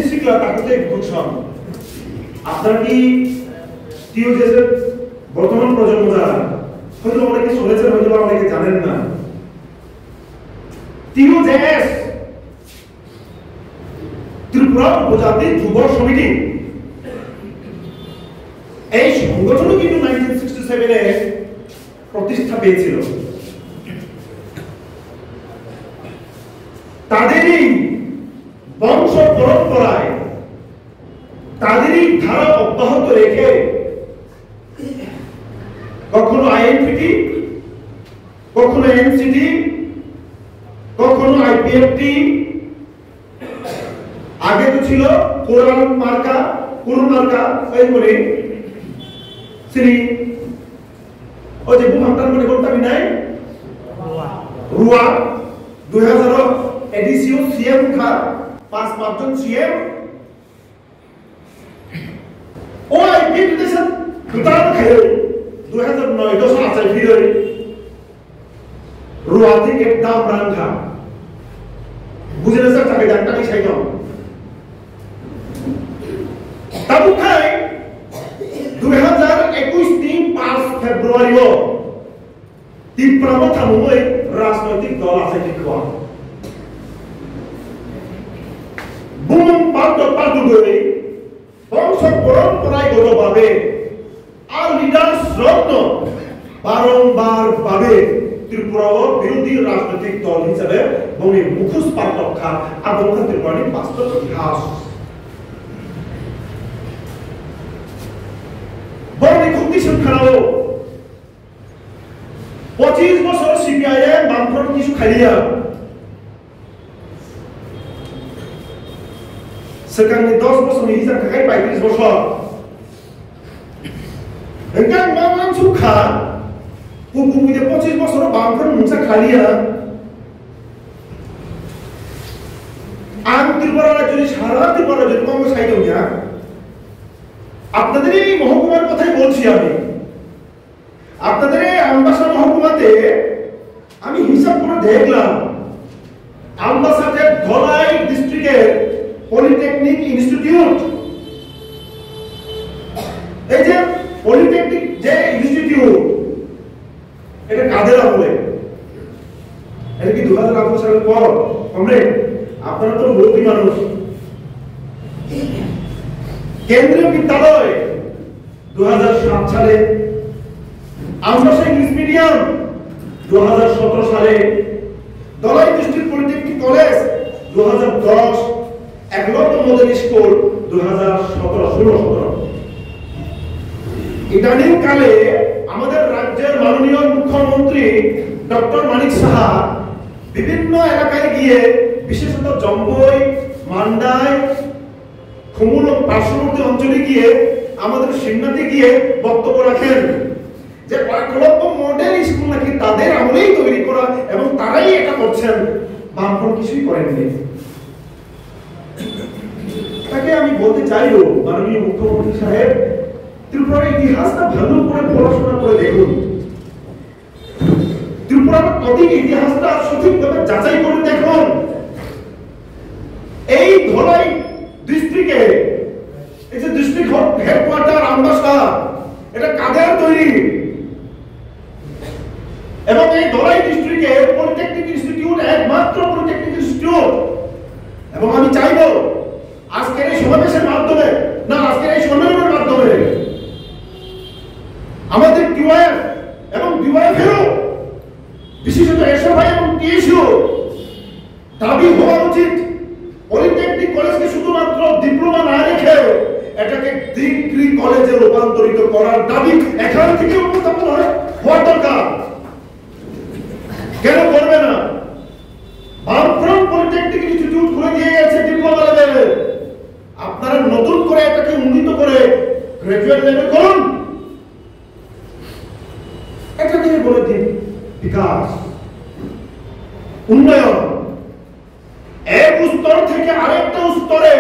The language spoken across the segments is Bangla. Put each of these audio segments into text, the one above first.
শিক্ষা তাকে বুঝছাম আপনারা কি টিওজেসের বর্তমান প্রজন্ম যারা হয়তো অনেকে শুনেছেন হয়তো অনেকে জানেন না টিওজেস ত্রিপুরা উপজাতি যুব সমিতি এই সংগঠন কিন্তু 1967 এ প্রতিষ্ঠা পেয়েছিল তাদেরই বংশ পরম্পরায় তাদেরই ধারা অব্যাহত রেখে কখনো আইএনপিটি কখনো এনসিটি কখনো আইপিএফটি আগে তো ছিল কোরআন মার্কা এই করে শ্রী ওই যে বুহামটার মনে করতাম নাই রুয়া 2000 এডিসিও সিএম খা পাঁচজন সিএম ও আইপিএফটি দেশ দুটার খায় 2009 10 আচার ফিরে রুয়া থেকে দাম রাঙ্গা বুঝে না স্যার তাকে ডাক্তারই সাইতাম তাবু খাই 2021 দিন 5 ফেব্রুয়ারিও ত্রিপুরা থামুই রাজনৈতিক দল আছে কি কোয়া বুম পাল্টো করে বংশ পরম্পরাগতভাবে আর লিডার্স রত্ন বারংবার ভাবে ত্রিপুরা বিরোধী রাজনৈতিক দল হিসেবে বমি মুখোশ পাল্টা এবং ত্রিপুরার বাস্তব ইতিহাস বড়ি খুবই সংখ্যাও 25 বছর সিপিআইএম বামফ্রন্ট কিছু খালিয়া সেখানে 10 বছর হিসাব থাকাই 35 বছর এখান মামান সুখা কুকুমিতে 25 বছর বামফ্রন্ট মুসা খালিয়া আম ত্রিপুরা রাজ্যে সারা ত্রিপুরা রাজ্যে কংগ্রেস খাইতেও না আপনাদের এই মহকুমার কথাই বলছি আপনাদের এই আমবাসা মহকুমাতে আমি হিসাব করে দেখলাম আমবাসাতে ধলাই ডিস্ট্রিক্টের পলিটেকনিক ইনস্টিটিউট এই যে পলিটেকনিক যে ইনস্টিটিউট এটা কাদের আমলে এটা কি 2018 সালের পর কমরেড আপনারা তো মুরব্বী মানুষ কেন্দ্রীয় বিদ্যালয় 2007 সালে আমবাসা ইংলিশ মিডিয়াম 2017 সালে Dhalai district polytechnic college 2010 Eklavya model school 2017-16 ইদানিং কালে আমাদের রাজ্যের মাননীয় মুখ্যমন্ত্রী ডক্টর মানিক সাহা বিভিন্ন এলাকায় গিয়ে বিশেষত জম্বই মান্ডাই খুমুল পার্শ্ববর্তী অঞ্চলে গিয়ে আমাদের সিমনাতে গিয়ে বক্তব্য রাখেন যে একলব্য মডেল স্কুল নাকি তাদের আমলেই তৈরি করা এবং তারাই এটা করছেন বামফ্রন্ট কিছুই করেননি তাকে আমি বলতে চাইবো মাননীয় মুখ্যমন্ত্রী সাহেব ত্রিপুরার ইতিহাসটা ভালো করে পড়াশোনা করে দেখুন ত্রিপুরার কদিন ইতিহাসটা সঠিকভাবে যাচাই করে দেখুন এই ধলাই ডিস্ট্রিক্টে এই যে ডিস্ট্রিক্ট হেডকোয়ার্টার আমবাসা এটা কাদের তৈরি এবং এই ধলাই ডিস্ট্রিক্টে পলিটেকনিক ইনস্টিটিউট একমাত্র পলিটেকনিক ইনস্টিটিউট এবং আমি চাইবো আজকের এই সমাবেশের মাধ্যমে না আজকের এই সম্মেলনের মাধ্যমে আমাদের টিওএফ এবং ডিওএফ এরও বিশেষত এসএফআই এবং টিএসইউ দাবি হওয়া উচিত পলিটেকনিক কলেজকে শুধুমাত্র ডিপ্লোমা না রেখে এটাকে ডিগ্রি কলেজে রূপান্তরিত করার দাবি এখান থেকে উপস্থাপন হওয়ার দরকার কেন করবে না বামফ্রন্ট পলিটেকনিক ইনস্টিটিউট খুলে দিয়ে গেছে ডিপ্লোমা লেভেলে আপনারা নতুন করে এটাকে উন্নীত করে গ্রাজুয়েট লেভেল করুন এটাকে বলে দিন বিকাশ উন্নয়ন এক স্তর থেকে আরেকটা স্তরে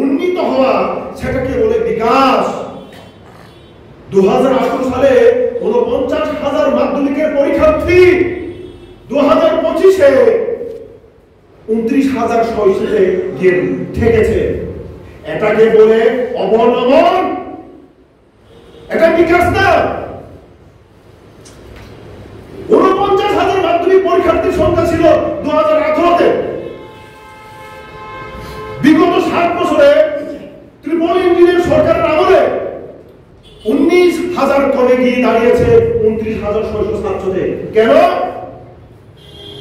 উন্নীত হওয়া সেটাকে বলে বিকাশ 2018 সালে 49,000 মাধ্যমিকের পরীক্ষার্থী 2025-এ 29,600 গিয়ে ঠেকেছে এটাকে বলে অবনমন, এটা বিকাশ না। ৪৯,০০০ মাধ্যমিক পরীক্ষার্থীর সংখ্যা ছিল 2018-তে। বিগত 7 বছরে ত্রিপল ইঞ্জিনের সরকারের আমলে 19,০০০ কমে গিয়ে দাঁড়িয়েছে 29,৬০৭তে। কেন?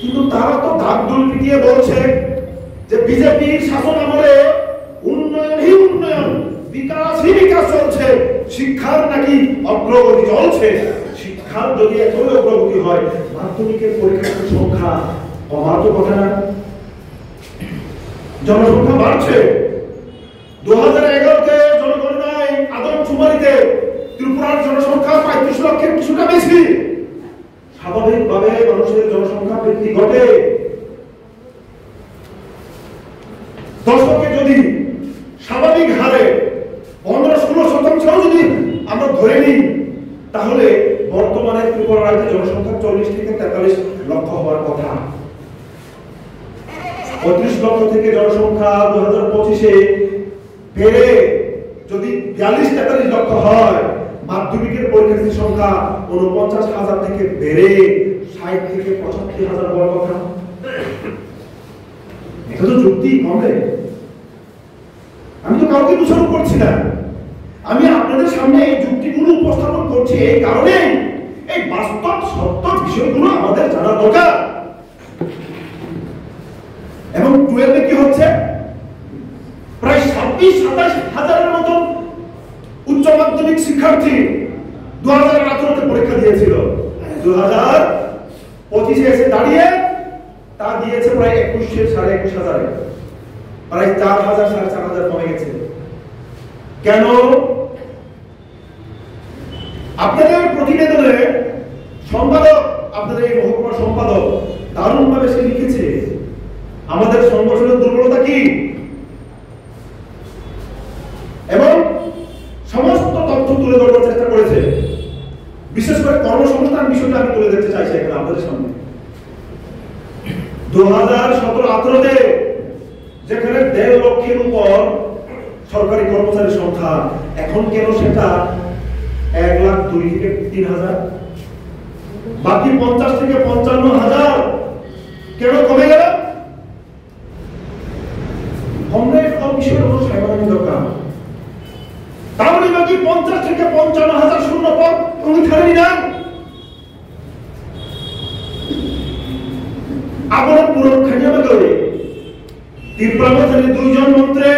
কিন্তু তারা তো ঢাকঢোল পিটিয়ে বলছে যে বিজেপির শাসন আমলে উন্নয়নই উন্নয়ন, বিকাশই বিকাশ চলছে, শিক্ষার নাকি অগ্রগতি চলছে। শিক্ষার যদি এতই অগ্রগতি হয়, মাধ্যমিকের পরীক্ষার্থীর সংখ্যা কমার তো কথা না। জনসংখ্যা বাড়ছে। 2011-তে জনগণনায় আদমশুমারিতে ত্রিপুরার জনসংখ্যা ৩৫ লক্ষের কিছুটা বেশি। স্বাভাবিকভাবে মানুষের জনসংখ্যা বৃদ্ধি ঘটে। দশকে যদি স্বাভাবিক হারে 15-16% যদি আমরা ধরে নিই, তাহলে বর্তমানে ত্রিপুরা রাজ্যের জনসংখ্যা 40 থেকে 43 লক্ষ হওয়ার কথা। 35 লক্ষ থেকে জনসংখ্যা 2025-এ বেড়ে যদি 42-43 লক্ষ হয়, মাধ্যমিকের পরীক্ষার্থীর সংখ্যা 49,০০০ থেকে বেড়ে 60 থেকে 75,০০০ হওয়ার কথা। এটা তো যুক্তি কমে। আমি তো কাউকে দোষারোপ করছি না, আমি আপনাদের সামনে এই যুক্তিগুলো উপস্থাপন করছি এই কারণে, এই বাস্তব সত্য বিষয়গুলো আমাদের জানা দরকার। এবং 12-এ কি হচ্ছে? প্রায় 26-27 হাজারের মতো উচ্চ মাধ্যমিক শিক্ষার্থী 2018-তে পরীক্ষা দিয়েছিল। 2025-এ এসে দাঁড়িয়ে তা দিয়েছে প্রায় 21,000-21,500, প্রায় 4,000-4,500 কমে গেছে। কেন? আপনাদের প্রতিবেদনে সম্পাদক, আপনাদের এই মহকুমার সম্পাদক দারুণভাবে সে লিখেছে আমাদের সংগঠনের দুর্বলতা কি, এবং সমস্ত তথ্য তুলে ধরার চেষ্টা করেছে। বিশেষ করে কর্মসংস্থান বিষয়টা আমি তুলে ধরতে চাইছি এখানে আপনাদের সামনে। 2017-18-তে যেখানে 1.5 লক্ষের উপর সরকারি কর্মচারীর সংখ্যা, এখন কেন সেটা 1,02,000 থেকে 3,000, বাকি 50 থেকে 55,000 কেন কমে গেল? কমলে বিষয়ের কোনো সাবধানী দরকার। তাহলে বাকি 50 থেকে 55,000 শূন্য পদ উনি ছাড়েনি না। আবার পুরো খানিয়া গেলে ত্রিপুরামথানি 2 জন মন্ত্রী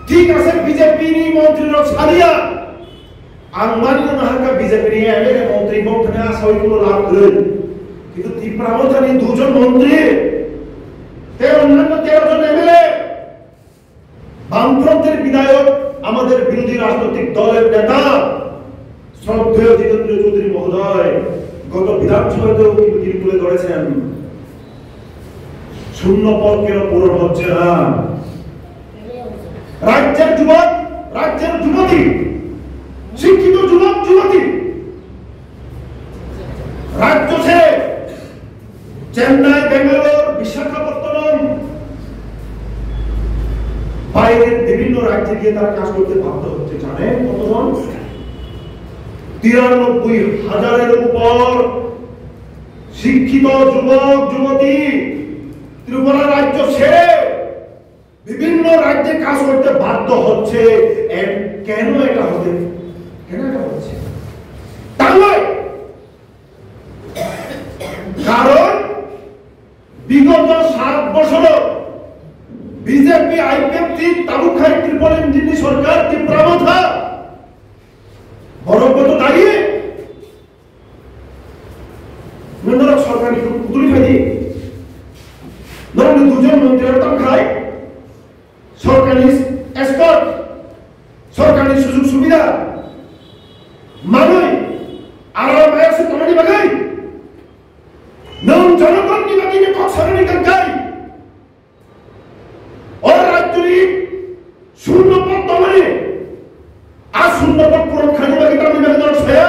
ঠিক আছে, বিজেপি মন্ত্রীর সারিয়া আংমানিও নাহাকা বিজেপি এমএলএ মন্ত্রী বংখানে আসা কোনো লাভ করেন, কিন্তু ত্রিপুরামথানি 2 জন মন্ত্রী অন্যান্য 13 জন এমএলএ, বামফ্রন্টের বিধায়ক, আমাদের বিরোধী রাজনৈতিক দলের নেতা শ্রদ্ধেয় জিতেন্দ্র চৌধুরী মহোদয় গত বিধানসভাতেও কিন্তু তিনি তুলে ধরেছেন শূন্য পদ কেন পূরণ হচ্ছে না। রাজ্যের যুবক, রাজ্যের যুবতী, শিক্ষিত যুবক যুবতী রাজ্য ছেড়ে চেন্নাই, বেঙ্গালোর, বিশাখাপত্তনম, বাইরের বিভিন্ন রাজ্যে গিয়ে তারা কাজ করতে বাধ্য হচ্ছে। জানেন কতজন? 93,000-এর উপর শিক্ষিত যুবক যুবতী ত্রিপুরা রাজ্য ছেড়ে বিভিন্ন রাজ্যে কাজ করতে বাধ্য হচ্ছে। কেন এটা হচ্ছে? তাহলে কারণ বিগত 7 বছর বিজেপি আইপিএফটি তালুকহাই ত্রিপল ইঞ্জিনি সরকার ত্রিপুরামথা বরগত দাঁড়িয়ে মন্ডলক সরকারি পুতুলি ফেলি ধরুন 2 জন মন্ত্রীর খায়, সরকারি এসকর্ট, সরকারি সুযোগ সুবিধা মানুষ আরাম আছে তোমারই বাগাই নন জনগণ নিবাদীকে কক্সরণী কাঙ্কাই और राज्य शून्य पद दमने आज शून्य पद पूरण खाने बाकी तामिलनाडु दल छया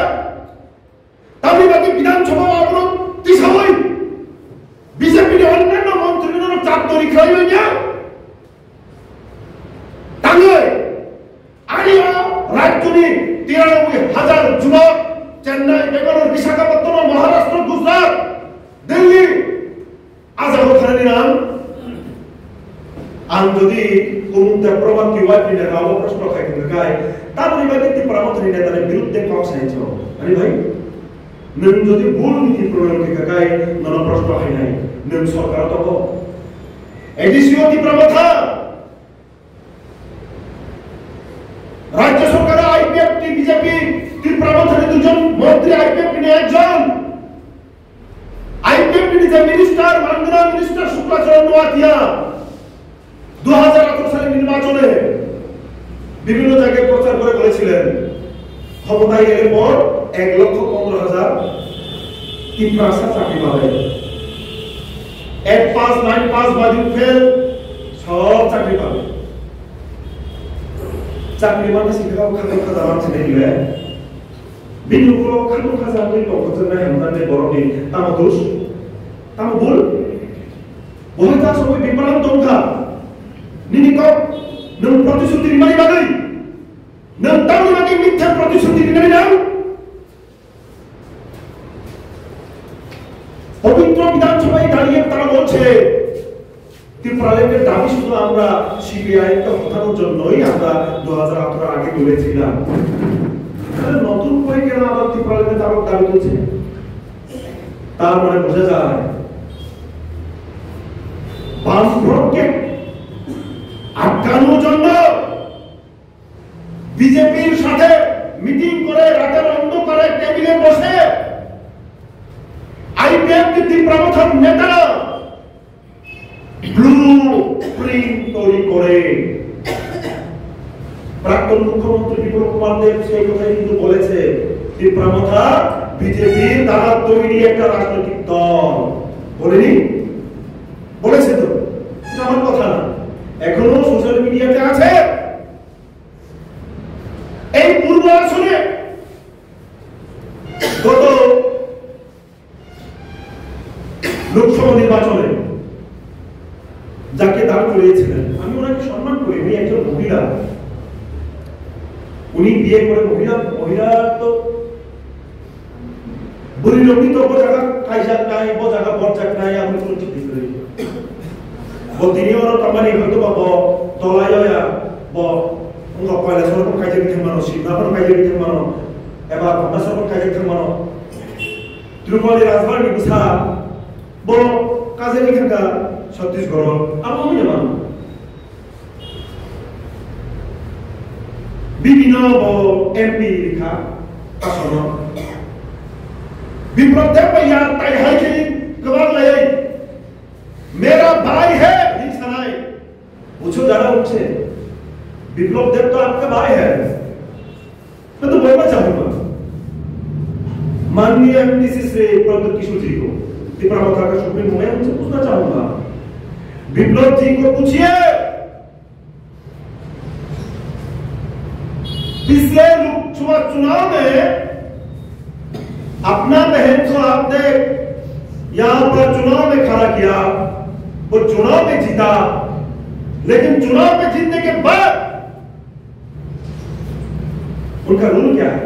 तामिलनाडु विधानसभा अवरोध तिसावई बीजेपी ने अन्य मंत्रीদের চাপ তৈরি খাইবে না তার 93,000 যুবক চেন্নাই, বেঙ্গালুরু, বিশাখাপত্তনম, মহারাষ্ট্র, গুজরাট, দিল্লি আজাদ খানের নাম আন যদি কোনটা প্রমাণ কি ওয়াই পিনে রাও প্রশ্ন খাই কিন্তু গায় তারপরে ব্যক্তি পরামর্শী নেতাদের বিরুদ্ধে কক্স আইছো আরে ভাই নন যদি ভুল নীতি প্রয়োগ কে গায় নন প্রশ্ন খাই নাই নন সরকার তো এডিসিও কি প্রবথা রাজ্য সরকার আইপিএফ টি বিজেপি কি প্রবথা দুজন মন্ত্রী আইপিএফ নি একজন আইপিএফ নি যে মিনিস্টার মাননীয় মিনিস্টার শুক্লাচরণ নোয়াতিয়া 2018 সালের নির্বাচনে বিভিন্ন জায়গায় প্রচার করে বলেছিলেন ক্ষমতায় এলে পর 1,15,000 তিপ্রাসা চাকরি পাবে 8 পাস 9 পাস বাজি ফেল সব চাকরি পাবে চাকরি মানে শিক্ষাও খাতা মানছে দিলে বিনুগুলো খাতা দিল কতজন হেমদানে বড়নি তামা দোষ তামা ভুল বহিতা সময় বিপ্লব দংখা নিনিকো নং প্রতিশ্রুতি মানি বাগাই নং তামি বাকি মিথ্যা প্রতিশ্রুতি নিয়ে নাও পবিত্র বিধানসভায় দাঁড়িয়ে তারা বলছে ত্রিপুরালের দাবি শুধু আমরা সিবিআই কে হটানোর জন্যই আমরা 2018 আগে তুলেছিলাম তাহলে নতুন করে কেন আবার ত্রিপুরালের দাবি তুলছে তার মানে বোঝা যায় বামফ্রন্টকে আটকানোর জন্য বিজেপির সাথে মিটিং করে রাতের অন্ধকারে টেবিলে বসে আইপিএফ ত্রিপুরার নেতারা ব্লু প্রিন্ট তৈরি করে প্রাক্তন মুখ্যমন্ত্রী বিপ্লব কুমার দেব সেই কথাই কিন্তু বলেছে ত্রিপুরা বিজেপির দ্বারা তৈরি একটা রাজনৈতিক দল বলেনি বলেছে তো এটা আমার কথা না এখনো সোশ্যাল মিডিয়াতে আছে এই পূর্ব আসনে গত লোকসভা নির্বাচনে যাকে দাঁড় করিয়েছিলেন আমি ওনাকে সম্মান করি উনি একজন মহিলা উনি বিয়ে করে মহিলা তো বুড়ি লোকই তো জায়গা কাইজাক নাই জায়গা বরজাক নাই আমি কোনো চিন্তা করি তিনি ওর কামানি হয়তো বা তলাই ব পয়লা সরকার কাজে বিধান মানো শিবনাপন কাজে বিধান মানো এবার ঘটনা সরকার কাজে বিধান মানো ত্রিপুরার রাজবাড়ি গুছা ব কাজে বিধান ছত্তিশগড় আমি মানো বিভিন্ন এমপি লিখা আসন विप्लव देव भैया ताई है कि कबार ले मेरा भाई है निशानाई पूछो जरा उनसे विप्लव देव तो आपका भाई है मैं तो बोलना चाहूंगा माननीय एमडीसी श्री प्रद्युत किशोर जी को त्रिपुरा का सुप्रीम मैं उनसे पूछना चाहूंगा विप्लव जी को पूछिए पिछले लोकसभा चुनाव में अपना बहन को आपने यहां पर चुनाव में खड़ा किया वो चुनाव में जीता लेकिन चुनाव में जीतने के बाद उनका रूल क्या है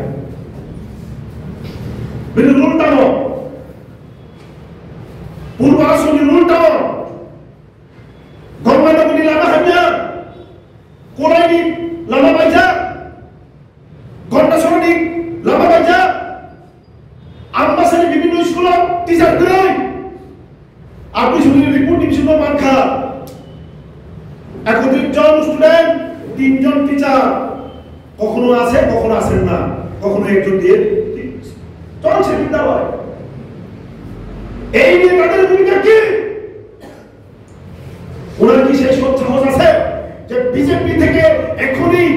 बिना रूल टानो पूर्वासों ने रूल टानो गवर्नमेंट को लामा हन्या कोलाई लामा बाइजा गवर्नमेंट लामा बाइजा आम्बासानी বিভিন্ন স্কুলে টিচার দেই আপনি শুনে রিপোর্ট দিছেন মানখা 31 জন স্টুডেন্ট 3 জন টিচার কখনো আছে কখনো আসেন না কখনো একজন দিয়ে চলছে বিদ্যালয় এই নিয়ে তাদের ভূমিকা কি ওনার কি সেই সব সাহস আছে যে বিজেপি থেকে এখনই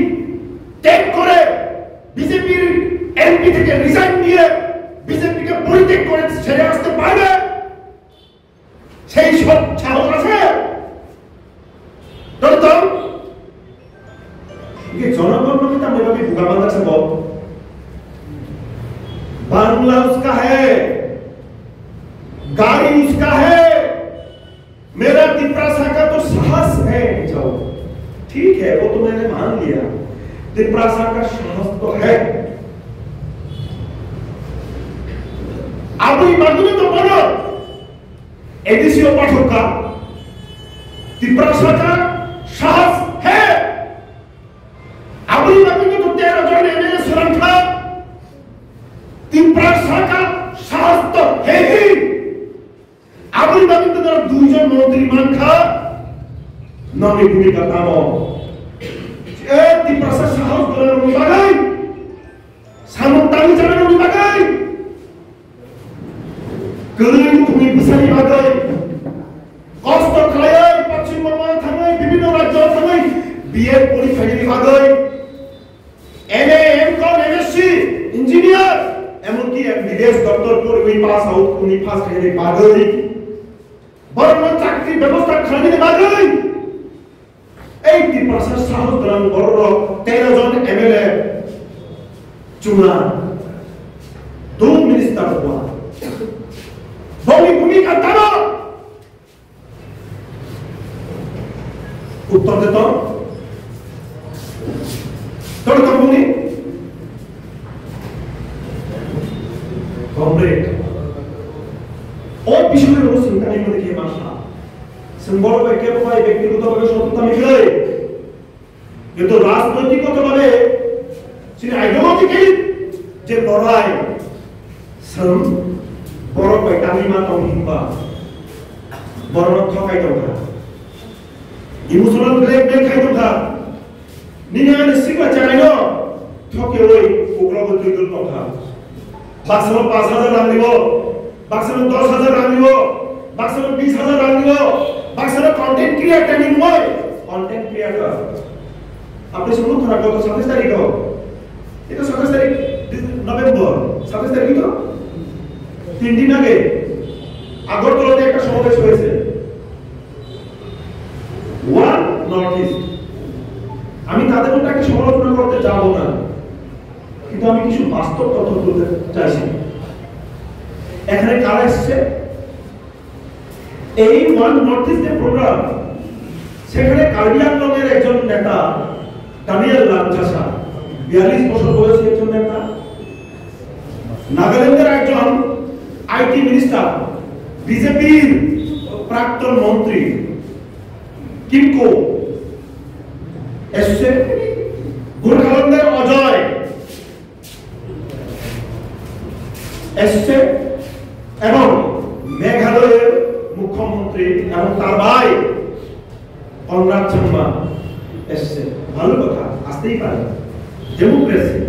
ত্যাগ করে বিজেপির এমপি থেকে রিজাইন নিয়ে বিজেপি কে পরিত্যাগ করে ছেড়ে আসতে পারবে সেই সব সাহস আছে তো ये जनगण की तो मेरा भी भूगाबंदा से बहुत बांग्ला उसका है गाड़ी उसका है मेरा त्रिपुरा का तो साहस है ठीक है वो तो मैंने मान लिया त्रिपुरा का साहस तो है आपकी माध्यम तो बोलो एडीसीओ पाठक का तिब्रसा का साहस है आपकी माध्यम तो 13 जन एमएलए सुरक्षा तिब्रसा का साहस तो है ही आपकी माध्यम तो 2 जन मंत्री मानखा नमी भूमिका कामो तिब्रसा साहस दोनों बाgai सामंतानि जानानै बाgai गोरलै भूमि बिसानि बाgai कष्ट खालायै पश्चिम बंगाल थाङै विभिन्न राज्यआव थाङै बिए परीक्षानि बाgai एमए एमकम एमएससी इन्जिनियर एमनकि विदेश दफ्तर परीक्षा पास आउट उनी फार्स्ट हेरे बाgai बर्तमान चाकरी व्यवस्था खालायनि बाgai এই তিব্রসা সাহস দলাম বড় 13 জন এমএলএ চুনা 2 মিনিস্টার হওয়া বলি ভূমিকা দাও উত্তর দে তো তোর কমনি কমপ্লিট ও বিষয়ের উপর চিন্তা নেই মধ্যে কি মাসা संबल व्यक्तिगतভাবে ব্যক্তিগতভাবে সততা মিলে কিন্তু রাজনৈতিকভাবে সেই আইডিওলজিক্যালি যে লড়াই সম বড় কয়টানি মা তংহিবা বড় ঠকাই দংখা ইমোশনাল ব্ল্যাকমেল খাই দংখা নিনানে সিগা চাইনো ঠকে ওই উগ্রবাদী দল দংখা বাক্সনো 5000 রান দিব বাক্সনো 10000 রান দিব বাক্সনো 20000 রান দিব বাক্সনো কন্টেন্ট ক্রিয়েটর নিন মই কন্টেন্ট ক্রিয়েটর আপনি শুনুন থরা গত 27 তারিখ এটা 27 তারিখ নভেম্বর 27 তারিখ তো 3 দিন আগে আগরতলাতে একটা সমাবেশ হয়েছে ওয়ান নর্থ ইস্ট আমি তাদের মধ্যে সমালোচনা করতে যাব না কিন্তু আমি কিছু বাস্তব তথ্য তুলতে চাইছি এখানে কারা এসেছে এই ওয়ান নর্থ ইস্ট প্রোগ্রাম সেখানে কার্বি আংলংয়ের একজন নেতা দানিয়েল লামচাসা 42 বছর বয়সী একজন নেতা নাগাল্যান্ডের একজন আইটি মিনিস্টার বিজেপির প্রাক্তন মন্ত্রী কিমকো এসছে গোর্খাল্যান্ডের অজয় এসছে এবং মেঘালয়ের মুখ্যমন্ত্রী এবং তার ভাই কনরাড চাংমা এসছে ভালো কথা আসতেই পারে ডেমোক্রেসি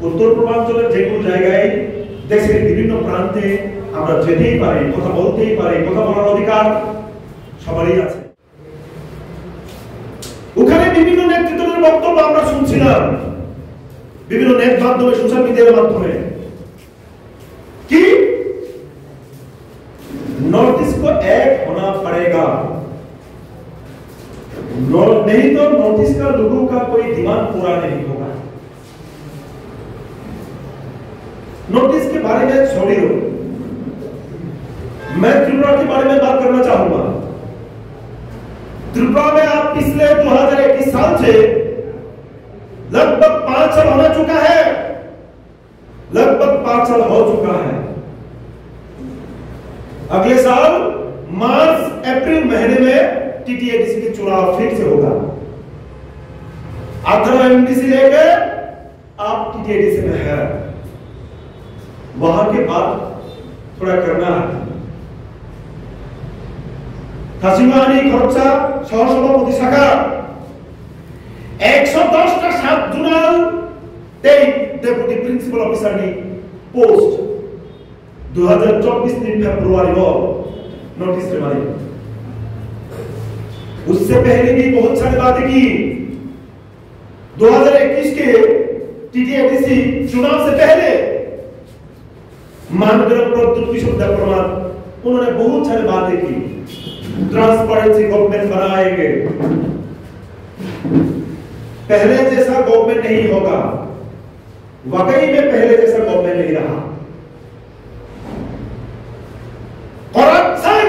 উত্তর পূর্বাঞ্চলের যে কোনো জায়গায় দেশের বিভিন্ন প্রান্তে আমরা যেতেই পারি কথা বলতেই পারি কথা বলার অধিকার সবারই আছে ওখানে বিভিন্ন নেতৃত্বের বক্তব্য আমরা শুনছিলাম বিভিন্ন নেট মাধ্যমে সোশ্যাল মিডিয়ার মাধ্যমে कि नॉर्थ ईस्ट को एक होना पड़ेगा नहीं तो नॉर्थ ईस्ट का लोगों का कोई दिमाग पूरा नहीं होगा नॉर्थ ईस्ट के बारे में छोड़िए मैं त्रिपुरा के बारे में बात करना चाहूंगा त्रिपुरा में आप पिछले 2021 साल से लगभग 5 साल होना चुका है लगभग 5 साल हो चुका है अगले साल मार्च अप्रैल महीने में टीटीएडीसी के चुनाव फिर से होगा अठारह एमडीसी लेकर आप टीटीएडीसी में है वहां के बाद थोड़ा करना है কাশিমানি খরচা সহসভাপতি শাখা 110টা sub zonal deputy principal officer ने पोस्ट 2024 दिन फरवरी में नोटिस से मारी उससे पहले भी बहुत सारी बातें की 2021 के टीटीएडीसी चुनाव से पहले माननीय प्रद्युत किशोर देववर्मा उन्होंने बहुत सारी बातें की ट्रांसपेरेंसी गवर्नमेंट बनाएंगे पहले जैसा गवर्नमेंट नहीं होगा वाकई में पहले जैसा गवर्नमेंट नहीं रहा करप्शन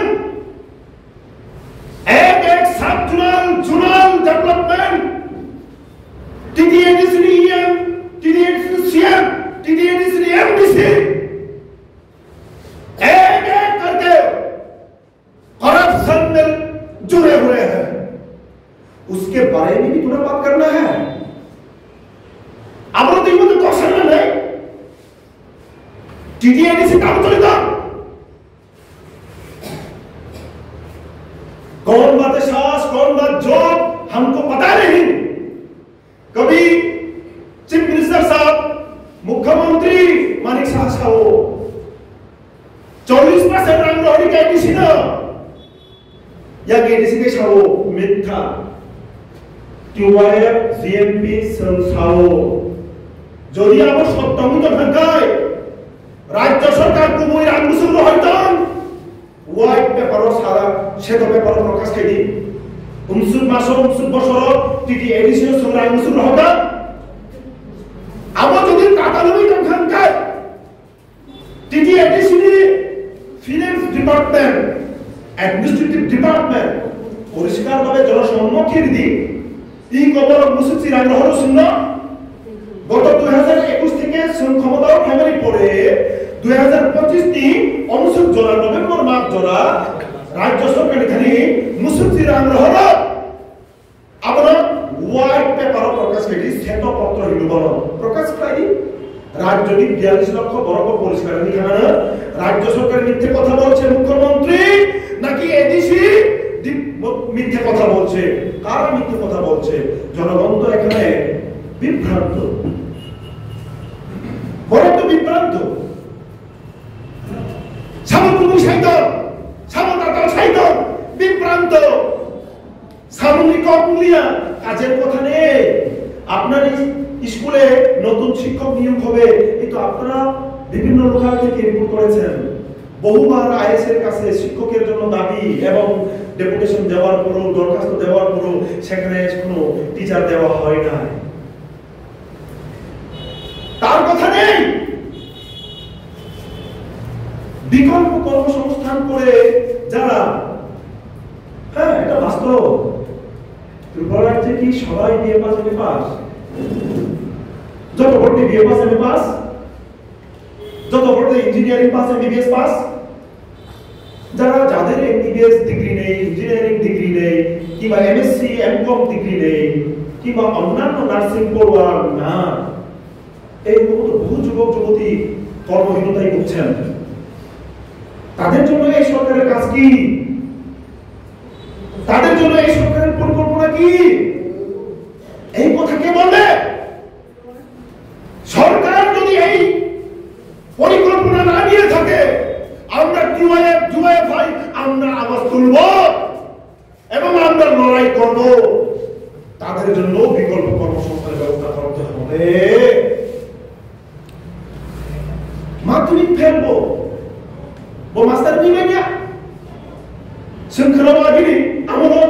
एक सब चुनाव development TTADC CM TTADC MDC उसके बारे में भी थोड़ा बात करना है। আমরা তো এই মধ্যে দর্শন নেই टीटीएडीसी काम चले था कौन बात सास कौन बात जॉब हमको पता नहीं। कभी चीफ मिनिस्टर साहब मुख्यमंत्री मानिक शाह साहब 40% रंग रोहड़ी का एडीसी ना या एडीसी के साहब मिथ्या टीवाईएफ जीएमपी संस्थाओं যদি আমার সত্যমিত ঢাকায় রাজ্য সরকার কুমুই রামসুর হইতাম হোয়াইট পেপারও সারা শ্বেত পেপার প্রকাশ করি 19 মাস 19 বছর টিটি এডিশন সঙ্গে রামসুর হতা আমার যদি কাটালুই ঢাকায় TT edition finance department administrative department পরিষ্কারভাবে জনসম্মুখের দি এই খবর মুসুচি রামহর শূন্য গত 2021 থেকে ক্ষমতাও ফ্যামিলি পড়ে 2025 টি অনুষ্ঠিত জোড়া নভেম্বর মাস জোড়া রাজ্য সরকার এখানে মুসুচি রামহর আপনার হোয়াইট পেপার প্রকাশ করি শ্বেতপত্র হিন্দু বল প্রকাশ করি রাজ্যটি 42 লক্ষ বর্গ পরিষ্কার এখানে রাজ্য সরকার মিথ্যে কথা বলছে মুখ্যমন্ত্রী নাকি এডিসি মিথ্যে কথা বলছে কারা মিথ্যে কথা বলছে জনগণ তো এখানে বিভ্রান্ত বড় তো বিভ্রান্ত সামগ্রিক সাহিত্য সামগ্রিক সাহিত্য বিভ্রান্ত সামগ্রিক অমূল্যা কাজের কথা নেই। আপনার স্কুলে নতুন শিক্ষক নিয়োগ হবে এই তো আপনারা বিভিন্ন লোকাল থেকে রিপোর্ট করেছেন বহুবার আইএস এর কাছে শিক্ষকের জন্য দাবি এবং ডেপুটেশন দেওয়ার পরও দরখাস্ত দেওয়ার পরও সেখানে কোনো টিচার দেওয়া হয় না। তার কথা নেই বিকল্প কর্মসংস্থান করে যারা হ্যাঁ এটা বাস্তব ত্রিপুরা রাজ্যে কি সবাই বিএ পাস এমএ পাস যত ভর্তি বিএ পাস এমএ পাস যত ভর্তি ইঞ্জিনিয়ারিং পাস এমবিবিএস পাস যারা যাদের এমবিবিএস ডিগ্রি নেই ইঞ্জিনিয়ারিং ডিগ্রি নেই কিংবা এমএসসি এমকম ডিগ্রি নেই কিংবা অন্যান্য নার্সিং পড়ুয়া না এই বহু যুবক যুবতী কর্মহীনতায় ভুগছেন তাদের জন্য এই সরকারের কাজ কি তাদের জন্য এই সরকারের পরিকল্পনা কি এই কথা কে বলবে সরকার যদি এই পরিকল্পনা না নিয়ে থাকে আমরা টিওএফ জুএফ ভাই আমরা আওয়াজ তুলব এবং আমরা লড়াই করব তাদের জন্য বিকল্প কর্মসংস্থানের ব্যবস্থা করতে হবে। মাধ্যমিক ফেলবো वो मास्टर नहीं में क्या শৃঙ্খলাবাদী আমাদের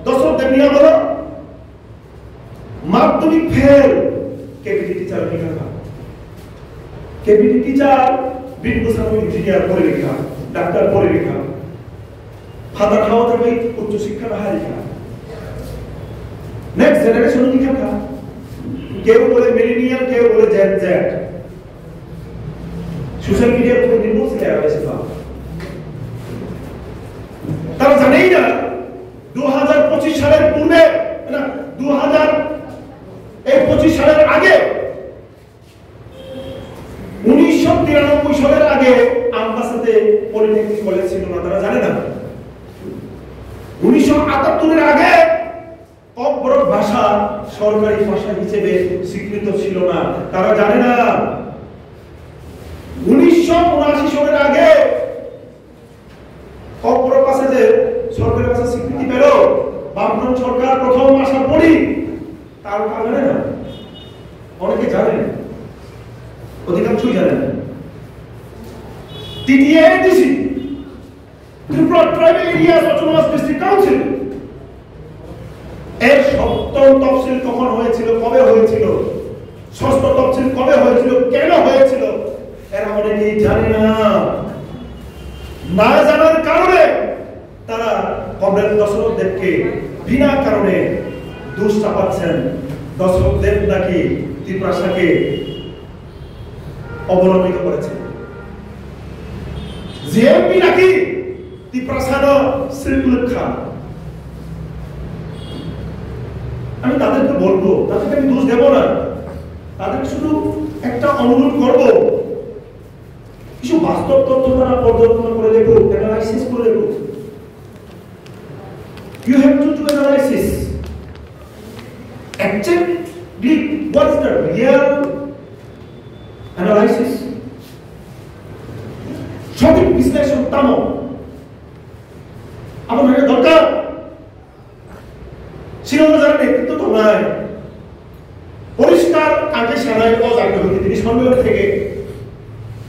দশক দেবনিয়া বলো মাধ্যমিক ফেল কেবিটি টিচার লেখা কেবিটি টিচার বিন্দু সাময়িক ইঞ্জিনিয়ার পড়ে লেখা ডাক্তার পড়ে লেখা ফাদা খাওয়া থাকবে উচ্চ শিক্ষা রাহা লেখা নেক্সট জেনারেশন লেখা কেউ বলে মিলেনিয়াল কেউ বলে জেড জেড সোশ্যাল মিডিয়ার উপর নির্ভর ছিল এসে তারা জানেই না 2025 সালের পূর্বে না 2025 সালের আগে 1993 সালের আগে আমবাসাতে পলিটেকনিক কলেজ ছিল না তারা জানে না 1978 এর আগে ককবরক ভাষা সরকারি ভাষা হিসেবে স্বীকৃত ছিল না তারা জানে না 1979 সালের আগে ককবরক ভাষা যে সরকারি ভাষা স্বীকৃতি পেল বামফ্রন্ট সরকার প্রথম আসার পরই তার জানে না অনেকে জানে না অধিকাংশই জানে না TTADC Tripura tribal areas autonomous district council এর সপ্তম তফসিল কখন হয়েছিল কবে হয়েছিল ষষ্ঠ তফসিল কবে হয়েছিল কেন হয়েছিল এরা অনেকেই জানে না না জানার কারণে তারা কমরেড দশরথ দেবকে বিনা কারণে দোষ চাপাচ্ছেন দশরথ দেব নাকি ত্রিপ্রাসাকে অবলম্বিত করেছে জিএমপি নাকি ত্রিপ্রাসাদ শিল্পলেখা আমি তাদেরকে বলবো, তাদেরকে আমি দোষ দেব না, তাদেরকে শুধু একটা অনুরোধ করব, কিছু বাস্তব তথ্য তারা পর্যালোচনা করে দেখো, অ্যানালাইসিস করে দেখো। You have to do analysis. Exactly what is the real analysis? সঠিক বিশ্লেষণ তামো আমাদের দরকার। শ্রীলঙ্কা যারা নেতৃত্ব তো নাই, পরিষ্কার আগে সেনায় অজাগ্য হইতে তিনি সম্মেলন থেকে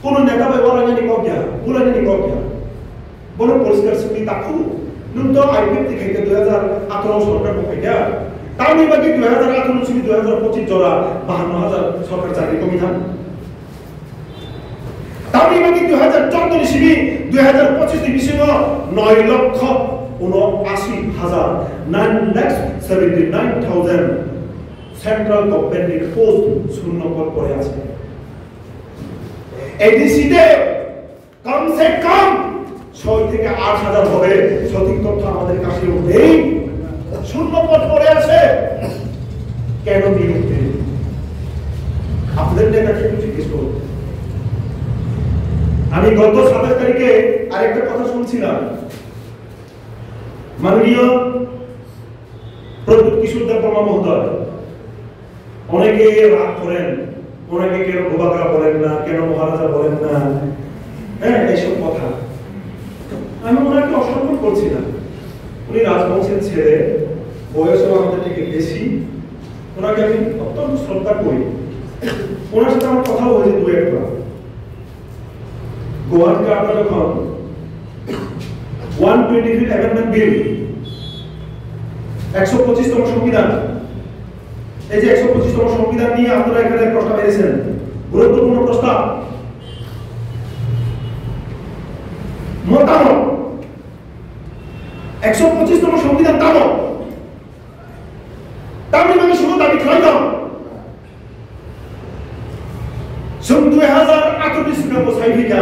কোন নেতা বা ওরাঙ্গানি কজ্ঞা পুরাঙ্গানি কজ্ঞা বলে পরিষ্কার সুনি তাকু নুন্ত আইপিএফ থেকে 2018 সরকার পক্ষে তাও নিবাকি 2018 থেকে 2025 জোড়া 52,000 সরকার চাকরি কমিধান তাও নিবাকি 2014 থেকে 2025 ডিভিশন 9,79,000 9,79,000 সেন্ট্রাল গভর্নমেন্টের পোস্ট শূন্য করে আছে। এডিসিতে কমসে কম 6 থেকে 8,000 হবে, সঠিক তথ্য আমাদের কাছে নেই, শূন্য পদ পড়ে আছে। কেন নিয়োগ নেই? আপনাদের নেতাকে একটু জিজ্ঞেস করুন। আমি গত 27 তারিখে আরেকটা কথা শুনছিলাম, মাননীয় প্রদ্যুৎ কিশোর দেববর্মা মহোদয় অনেকে রাগ করেন, ওনাকে কেন ভোবাকরা বলেন না, কেন মহারাজা বলেন না, হ্যাঁ এইসব কথা। আমি ওনাকে অসম্মান করছি না, উনি রাজবংশের ছেলে, বয়সও আমাদের থেকে বেশি, ওনাকে আমি অত্যন্ত শ্রদ্ধা করি। ওনার সাথে আমার কথা হয়েছে দু একটা। গুয়াহাটিতে আপনারা যখন 125 অ্যামেন্ডমেন্ট বিল 125তম সংবিধান, এই যে 125তম সংবিধান নিয়ে আপনারা এখানে প্রস্তাব এনেছেন, গুরুত্বপূর্ণ প্রস্তাব, মতামত 125তম সংবিধান তামো তামনি মানে শুধু দাবি খাইতাম সব 2028 সুনাম সাইফিকা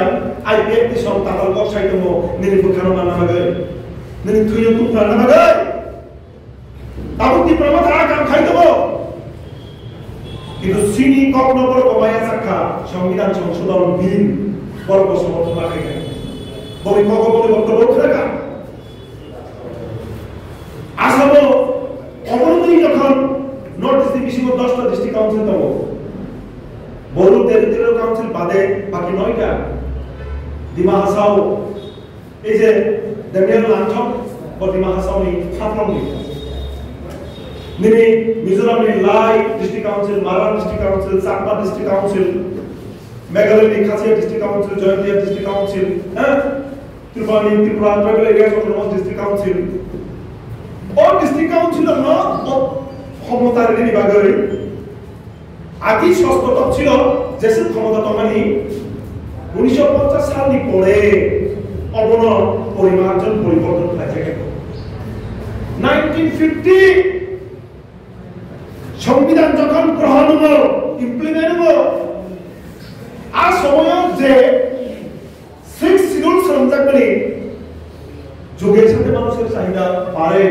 আইপিএফ দি সব তাকাল কর সাইতম নিনি বুখানো নামাগে নিনি থুইও তুফা নামাগে তাবুতি প্রমাণ কাম খাইতব কিন্তু সিনি কখনো বড় কমায়া সাক্ষা সংবিধান সংশোধন বিল বড় সমর্থন রাখে কেন বলি কখনো বক্তব্য রাখা আসাম অবনতি যখন নর্থ ইস্ট ডিভিশন 10টা ডিস্ট্রিক্ট কাউন্সিল তব বড় টেরিটরিয়াল কাউন্সিল বাদে বাকি 9টা ডিমা হাসাও এই যে দেমিয়ান লাংথক ও ডিমা হাসাও নি সাতরংনি নিনি মিজোরাম নি লাই ডিস্ট্রিক্ট কাউন্সিল, মারান district council, Chakma district council, Meghalaya নি Khasia district council, Jaintia district council, হ্যাঁ Tripura tribal areas autonomous district council ও ডিস্ট্রিক্ট কাউন্সিল ন ক্ষমতার বিভাগের আদি ষষ্ঠতম ছিল যেসব ক্ষমতা তমানি 1950 সাল পরে অবন পরিমার্জন পরিবর্তন হয়েছে। 1950 সংবিধান যখন গ্রহণ হলো ইমপ্লিমেন্ট হলো আর সময় যে 6 শিডিউল সংযোগ করে যুগের সাথে মানুষের চাহিদা বাড়ে।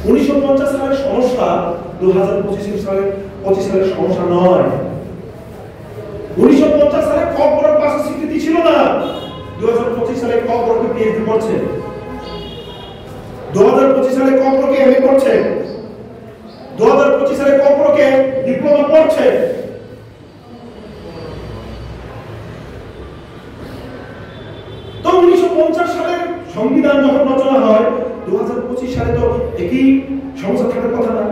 1950 সালের সমস্যা 2025 সালের সমস্যা নয়। 1950 সালে কর্পোরেট ভাষা স্বীকৃতি ছিল না, 2025 সালে কর্পোরেট পিএইচডি করছে, 2025 সালে কর্পোরেট এমএ করছে, 2025 সালে কর্পোরেট ডিপ্লোমা করছে। তো 1950 সালের সংবিধান যখন রচনা হয় 2025 সালে তো একই সমস্যা থাকার কথা না।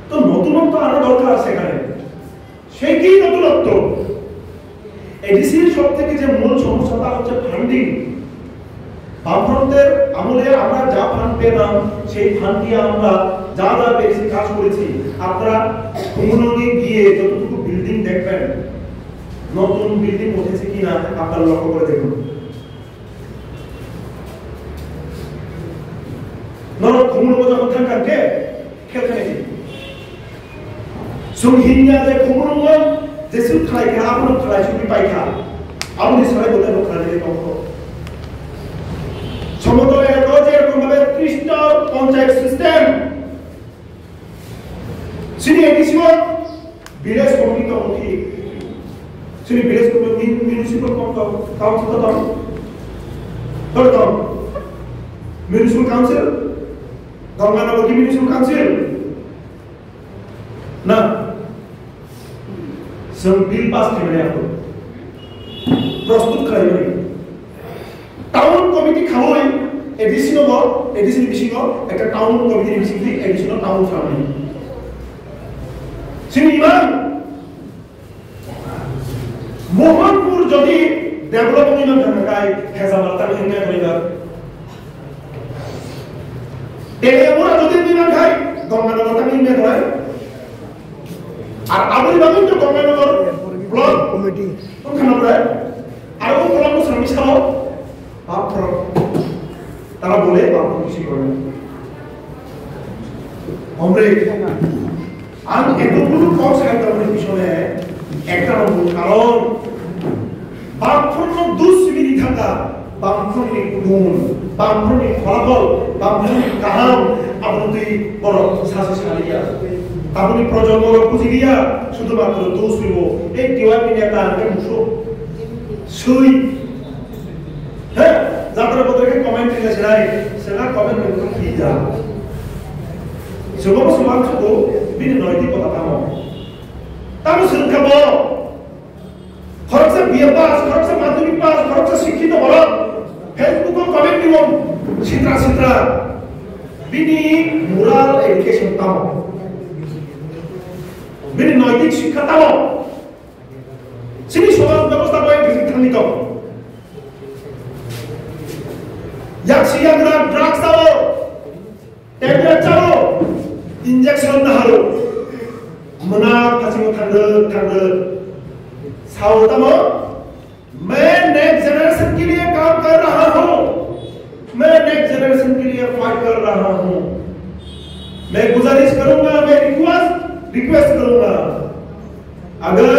তো নতুনত্ব আনা দরকার আছে এখানে, সেই কি নতুনত্ব? এডিসির সব থেকে যে মূল সমস্যাটা হচ্ছে ফান্ডিং। বামফ্রন্টের আমলে আমরা যা ফান্ড পেলাম সেই ফান্ড দিয়ে আমরা যা যা বেশি কাজ করেছি, আপনারা কোমলনি গিয়ে যতটুকু বিল্ডিং দেখবেন, নতুন বিল্ডিং উঠেছে কিনা আপনারা লক্ষ্য করে দেখুন। নরক খুমুলবো যখন থাকার কে খেলখানে কি সুহিনিয়া যে খুমুলবো যে সুখ খাই কে আপন খাই সুবি পাইখা আপনি সবাই বলে লোক খাই দিয়ে কম সমতল এলাকা যে এরকম ভাবে 30 seater panchayat system sini edisio village committee committee sini village committee municipal council third municipal council Ganganagar municipal council na some bill pass kare aapko प्रस्तुत कराइबे टाउन कमिटी खाओय एडिशन बिसिङो একটা টাউন কমিটি বিসিংলি এডিশনাল টাউন ফ্যামিলি সিনিমান মোহনপুর যদি ডেভেলপমেন্ট ঢাকায় হেজামাতা হিংনা করিবা তেলেপুরা যদি বিমান খাই গঙ্গানগর তা হিংনা করে আর আবুল বাগুন তো গঙ্গানগর ব্লক কমিটি কোনখানে করে আর ও ব্লক শ্রমিক সভা আপনারা তারা বলে বাপ খুশি করেন আমরা আর এতগুলো কষ্ট করতে পিছনে একটা কারণ বামফ্রন্ট দুশ্চিন্তা থাকা বামফ্রন্ট গুণ বামফ্রন্ট ফলাফল বামফ্রন্ট কাহাম আপনি বড় শাসি সারিয়া আপনি প্রজন্মর খুঁজে গিয়া শুধুমাত্র দোষ হইব এই টিওয়াইপি নেতা আনকে মুসো সই হ্যাঁ যারা বদলকে কমেন্ট দিয়েছে রাই সেটা কমেন্ট করতে কি যা 저거 수만 주고 미리 너희들 거다 담아 따로 생각하고 거룩사 비어빠스 거룩사 만두기 빠스 거룩사 시키도 뭐라 페이스북 커뮤니티 뭐 시트라 미니 모랄 에듀케이션 담아 미리 너희들 শিক্ষা 담아 신이 সমাজ ব্যবস্থাপনায় বিশিক্ষান্বিত 약시약이나 드라그 싸워 ট্যাবলেট চাও इंजेक्शन ना हारो मना फासिंग थांग सावधानो मैं नेक्स्ट जनरेशन के लिए काम कर रहा हूं मैं नेक्स्ट जनरेशन के लिए फाइट कर रहा हूं मैं गुजारिश करूंगा मैं रिक्वेस्ट करूंगा अगर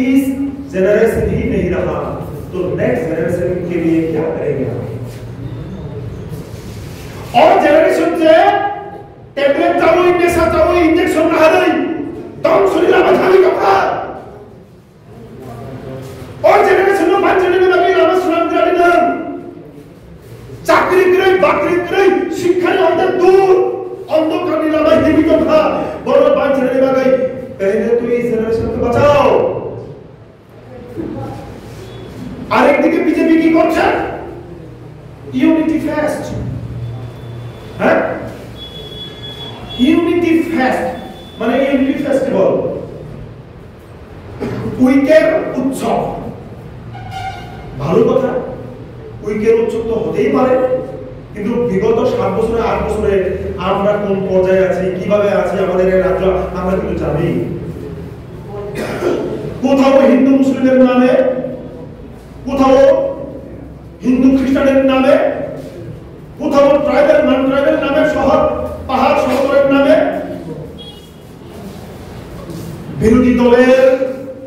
इस जनरेशन ही नहीं रहा तो नेक्स्ट जनरेशन के लिए क्या करेंगे और जनरेशन से टैबलेट चालू इंजेक्शन चालू इंजेक्शन ना हरई तम सुनीला बचावी कपड़ा और जनरेशन में मान चले में लगी रामा सुनाम कराने ना चाकरी करे बाकरी करे शिक्षा ने अंदर दूर अंधो करने लगा हिंदी कपड़ा बोलो मान चले में गई पहले तो इस जनरेशन को बचाओ आरेख दिखे बीजेपी की कौन-सा यूनिटी फेस्ट है ইউনিটি ফেস্ট মানে ইউনিটি ফেস্টিভ্যাল উইকের উৎসব ভালো কথা উইকের উৎসব তো হতেই পারে কিন্তু বিগত 7 বছরে 8 বছরে আমরা কোন পর্যায়ে আছি কিভাবে আছি আমাদের এই রাজ্য আমরা কিন্তু জানি কোথাও হিন্দু মুসলিমের নামে কোথাও হিন্দু খ্রিস্টানের নামে কোথাও ট্রাইবাল নন ট্রাইবাল নামে শহর পাহাড় শহরের নামে বিরোধী দলের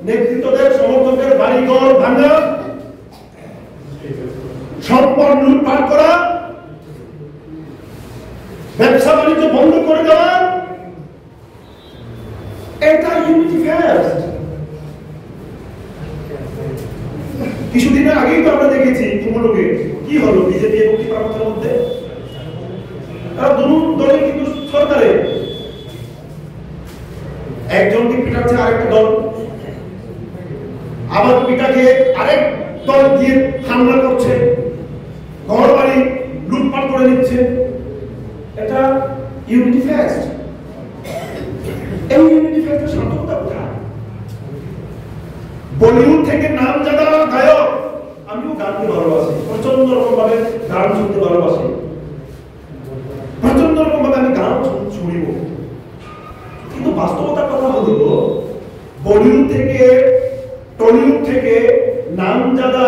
নেতৃত্বদের সমর্থকদের বাড়িঘর ভাঙা সম্পদ লুটপাট করা ব্যবসা বাণিজ্য বন্ধ করে দেওয়া এটা ইউনিটি ফেস্ট কিছুদিন আগেই তো আমরা দেখেছি তুমুলকে কি হলো বিজেপি এবং টিপামের মধ্যে আর দুটো দলই কিন্তু সরকারে একজনকে পিটাচ্ছে আরেকটা দল আবার পিটাকে আরেক দল দিয়ে হামলা করছে ঘর বাড়ি লুটপাট করে নিচ্ছে এটা ইউনিটি ফেস্ট এই ইউনিটি ফেস্টের সার্থকতা কোথায় বলিউড থেকে নামজাদা গায়ক আমিও গানকে ভালোবাসি প্রচন্ড রকম ভাবে গান শুনতে ভালোবাসি প্রচন্ড রকম ভাবে আমি গান শুনিব কিন্তু বাস্তবতার কথা হলো বলিউড থেকে টলিউড থেকে নামজাদা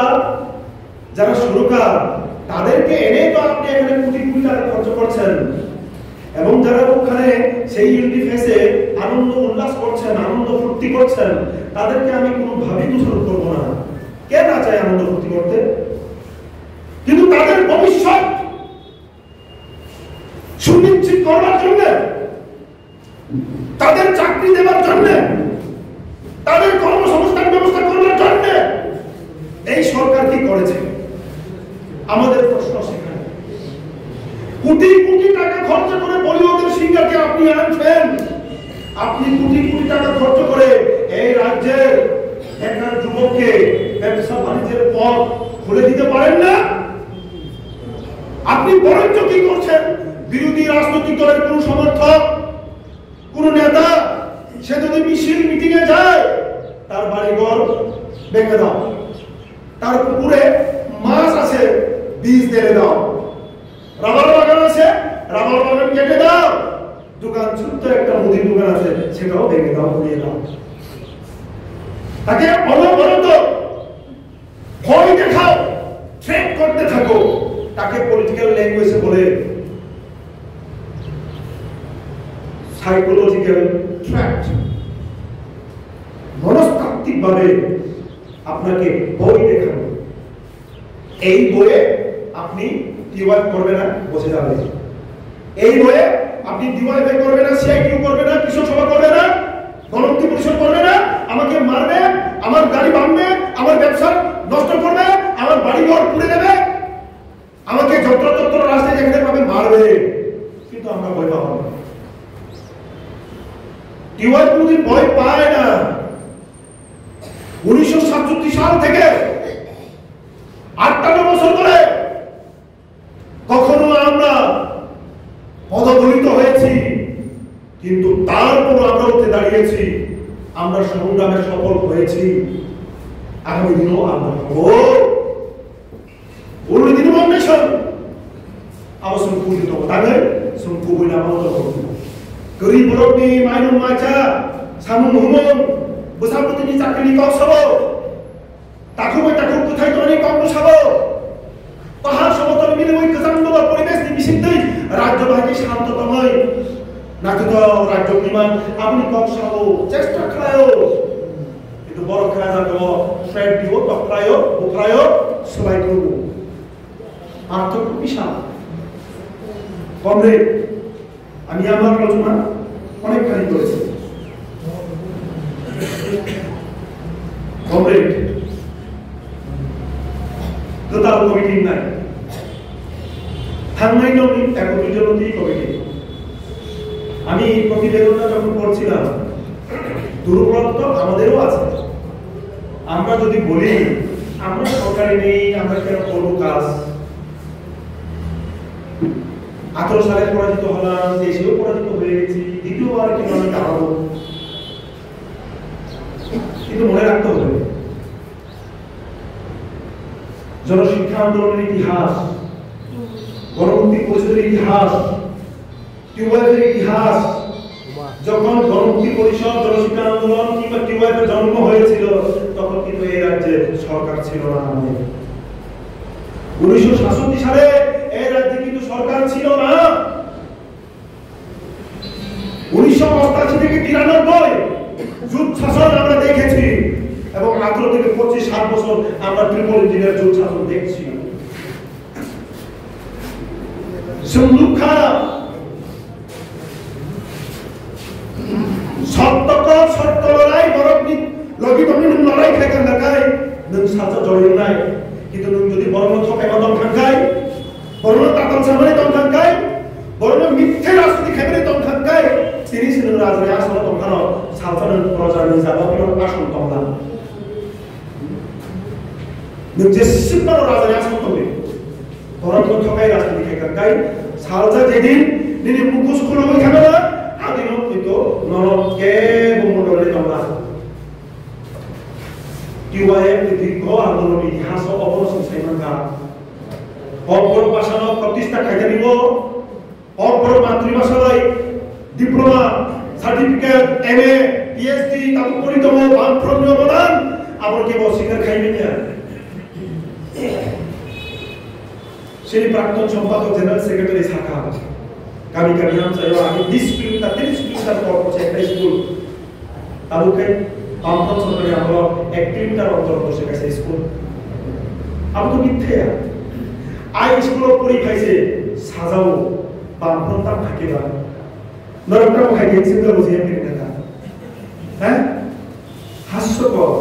যারা সুরকার তাদেরকে এনে তো আপনি এখানে কোটি কোটি টাকা খরচ করছেন এবং যারা ওখানে সেই ইউনিটি ফেসে আনন্দ উল্লাস করছেন আনন্দ ফুর্তি করছেন তাদেরকে আমি কোনোভাবেই দোষারোপ করব না কে না চায় আনন্দ ফুর্তি করতে কিন্তু তাদের ভবিষ্যৎ সুনিশ্চিত করার জন্য, তাদের চাকরি দেওয়ার জন্য, তাদের কর্মসংস্থান ব্যবস্থা করার জন্য এই সরকার কি করেছে? আমাদের প্রশ্ন সেখানে। কোটি কোটি টাকা খরচ করে বলিউডের সিঙ্গারকে আপনি আনছেন, আপনি কোটি কোটি টাকা খরচ করে এই রাজ্যের বেকার যুবককে ব্যবসা বাণিজ্যের পথ খুলে দিতে পারেন না। আপনি বরঞ্চ কি করছেন? বিরোধী রাজনৈতিক দলের কোন সমর্থক, কোন নেতা সে যদি মিছিল মিটিং এ যায়, তার বাড়িঘর ভেঙে দাও, তার পুকুরে মাছ আছে বীজ দিয়ে দাও, রাবার বাগান আছে রাবার বাগান কেটে দাও, দোকান ছোট্ট একটা মুদির দোকান আছে সেটাও ভেঙে দাও, উড়িয়ে দাও। তাকে অনবরত ভয় দেখাও, থ্রেট করতে থাকো। তাকে পলিটিক্যাল ল্যাঙ্গুয়েজে বলে সাইকোলজিক্যাল থ্রেট। মনস্তাত্ত্বিক ভাবে আপনাকে ভয় দেখানো। এই বইয়ে আপনি টিওয়াই করবে না, বসে যাবে। এই বইয়ে আপনি ডিওয়াইফাই করবে না, সিআইটিউ করবে না, কৃষক সভা করবে না, গণমুক্তি পরিষদ করবে না, আমাকে মারবে, আমার গাড়ি ভাঙবে, আমার ব্যবসা নষ্ট করবে, আমার বাড়িঘর পুড়ে দেবে, আমাকে যত্রতত্র রাস্তায় যেখানে পাবে মারবে। কিন্তু আমরা ভয় পাবো না। টিওয়াই কোনদিন ভয় পায় না। 1967 সাল থেকে 58 বছর ধরে কখনো আমরা পদদলিত হয়েছি, কিন্তু তারপর আমরা উঠে দাঁড়িয়েছি, আমরা সংগ্রামে সফল হয়েছি। আগামী দিনও আমরা হব। উনি দিন ফাউন্ডেশন আমার সম্পূর্ণ তাদের সম্পূর্ণ আমাদের হব। গরিব বরফনি মাইনুম মাচা সামুন হুমন বসাপতিনি চাকরি কক সব তাকুবে তাকু কোথায় তো অনেক কম সব পাহাড় সমতল মিলে ওই গজান্দর পরিবেশ নিবিষিদ্ধই রাজ্যবাহী শান্ততময় নাকি তো রাজ্য বিমান আপনি কক সব চেষ্টা করায়, কিন্তু বড় খেলা যাবো ফ্রেড দিব তক্রায় উফরায় সবাই করব। পার্থক্য বিশাল। কমরেড, আমি আমার আলোচনা অনেকখানি করেছি। কমরেড total committee নাই, থাঙ্গাই নবী একত্রিত কমিটি। আমি প্রতিবেদনটা যখন পড়ছিলাম, দুর্বলতা আমাদেরও আছে। আমরা যদি বলি আমরা সরকারি নেই, আমরা কেন করবো কাজ? 18 সালে পরাজিত হলাম, দেশেও পরাজিত হয়ে গেছি, দ্বিতীয়বার কেন আমি দাঁড়াবো? কিন্তু মনে রাখতে হবে জনশিক্ষা আন্দোলনের ইতিহাস, গণমুক্তি পরিষদের ইতিহাস, টিওয়াইফের ইতিহাস। যখন গণমুক্তি পরিষদ, জনশিক্ষা আন্দোলন কিংবা টিওয়াইফের জন্ম হয়েছিল, তখন কিন্তু এই রাজ্যে সরকার ছিল না। 1967 সালে এই রাজ্যে কিন্তু সরকার ছিল না। 1988 থেকে 93 যুদ্ধ শাসন আমরা দেখেছি, এবং 18 থেকে 25-7 বছর আমরা ট্রিপল ইঞ্জিনের যুদ্ধ শাসন দেখছি। সুন্দর খারাপ সত্য লড়াই বরফনি লগি বনি লড়াই খেকান দেখায় নং সাথে জড়িয়ে নাই, কিন্তু নং যদি বর্ণ থকাই দম খাঙ্গায়, বর্ণ তাতাল সামনে দম খাঙ্গায়, বর্ণ মিথ্যে রাজনীতি খেবরে দম খাঙ্গায়, তিনি ছিলেন রাজনীতি আসলে দম খানো সালফানের প্রজা নিজাবা পিরন আসন তমলা নং যে সিম্পল রাজনীতি আসন তমলে বর্ণ থকাই রাজনীতি খেকাঙ্গায় সালজা যেদিন নিনি মুখোশ খুলে ওইখানে না আদিন কিন্তু নরকে বমণ্ডলে তমলা টিওয়াইএফ দীর্ঘ আন্দোলন ইতিহাস অবলম্বন সাইমানকা অপর ভাষানো প্রতিষ্ঠা খাইতে দিব, অপর মাতৃভাষায় ডিপ্লোমা সার্টিফিকেট এমএ পিএইচডি তারপর পরিতম বামফ্রন্ট অবদান আবার কি বসিকার খাইবেন না। সেই প্রাক্তন সম্পাদক জেনারেল সেক্রেটারি শাখা কামি কামি নাম চাইও আমি 20 কিলোমিটার 30 কিলোমিটার পর পৌঁছে একটা স্কুল তালুকে বামফ্রন্ট সরকারি আমরা 1 কিলোমিটার অন্তর বসে গেছে স্কুল। আমি তো মিথ্যে আই স্কুল পড়ি খাইছে সাজাও বামপন্থা থাকিবা নরেন্দ্র মোদী এক্সিমটা বুঝিয়ে ফিরে নেতা হ্যাঁ হাস্যকর